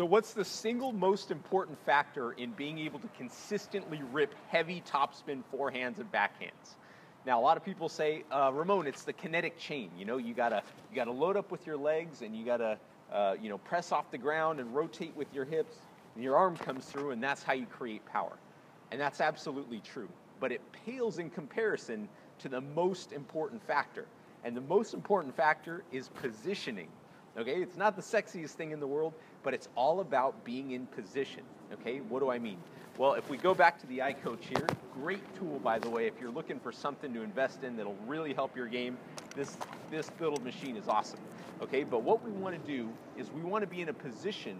So what's the single most important factor in being able to consistently rip heavy topspin forehands and backhands? Now, a lot of people say, Ramon, it's the kinetic chain. You know, you gotta load up with your legs, and you gotta press off the ground and rotate with your hips, and your arm comes through, and that's how you create power. And that's absolutely true. But it pales in comparison to the most important factor. And the most important factor is positioning. Okay, it's not the sexiest thing in the world, but it's all about being in position. Okay, what do I mean? Well, if we go back to the iCoach here, great tool, by the way, if you're looking for something to invest in that'll really help your game, this little machine is awesome. Okay, but what we want to do is we want to be in a position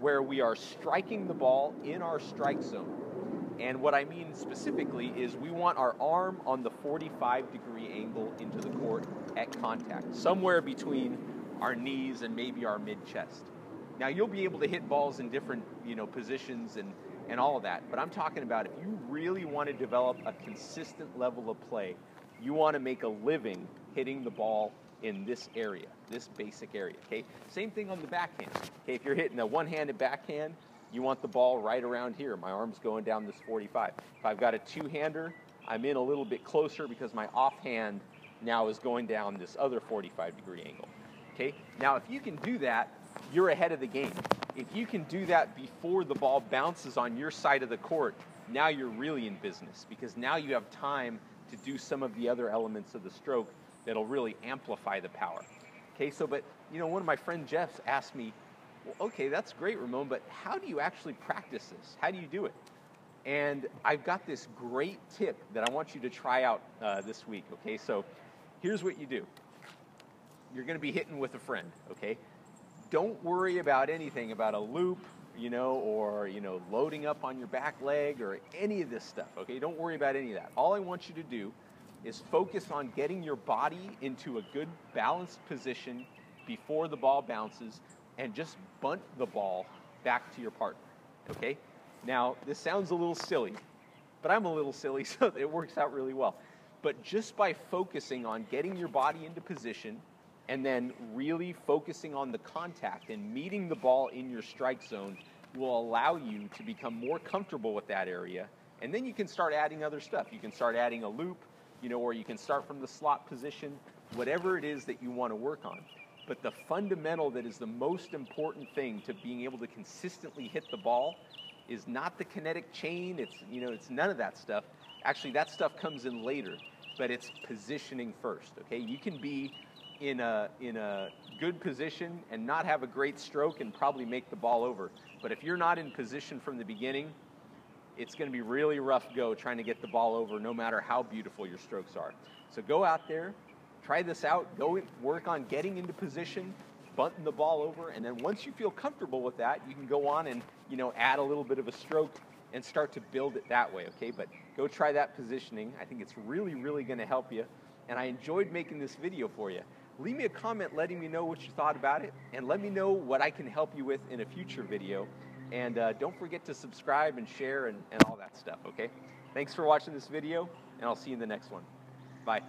where we are striking the ball in our strike zone. And what I mean specifically is we want our arm on the 45-degree angle into the court at contact, somewhere between our knees and maybe our mid-chest. Now, you'll be able to hit balls in different positions and all of that, but I'm talking about if you really want to develop a consistent level of play, you want to make a living hitting the ball in this area, this basic area, okay? Same thing on the backhand. Okay, if you're hitting a one-handed backhand, you want the ball right around here. My arm's going down this 45. If I've got a two-hander, I'm in a little bit closer because my offhand now is going down this other 45-degree angle. Okay? Now, if you can do that, you're ahead of the game. If you can do that before the ball bounces on your side of the court, now you're really in business, because now you have time to do some of the other elements of the stroke that'll really amplify the power. Okay, so, but, one of my friend Jeffs asked me, well, okay, that's great, Ramon, but how do you actually practice this? How do you do it? And I've got this great tip that I want you to try out this week, okay? So here's what you do. You're going to be hitting with a friend, okay? Don't worry about anything about a loop, or loading up on your back leg or any of this stuff, okay? Don't worry about any of that. All I want you to do is focus on getting your body into a good balanced position before the ball bounces, and just bunt the ball back to your partner, okay? Now, this sounds a little silly, but I'm a little silly, so it works out really well. But just by focusing on getting your body into position and then really focusing on the contact and meeting the ball in your strike zone will allow you to become more comfortable with that area, and then you can start adding other stuff. You can start adding a loop, or you can start from the slot position, whatever it is that you want to work on. But the fundamental that is the most important thing to being able to consistently hit the ball is not the kinetic chain. It's none of that stuff. Actually, that stuff comes in later, but it's positioning first, okay? You can be in a good position and not have a great stroke and probably make the ball over. But if you're not in position from the beginning, it's going to be really rough go trying to get the ball over, no matter how beautiful your strokes are. So go out there, try this out, go work on getting into position, bunting the ball over, and then once you feel comfortable with that, you can go on and, add a little bit of a stroke and start to build it that way, okay? But go try that positioning. I think it's really, really going to help you, and I enjoyed making this video for you. Leave me a comment letting me know what you thought about it, and let me know what I can help you with in a future video. And don't forget to subscribe and share and all that stuff, okay? Thanks for watching this video, and I'll see you in the next one. Bye.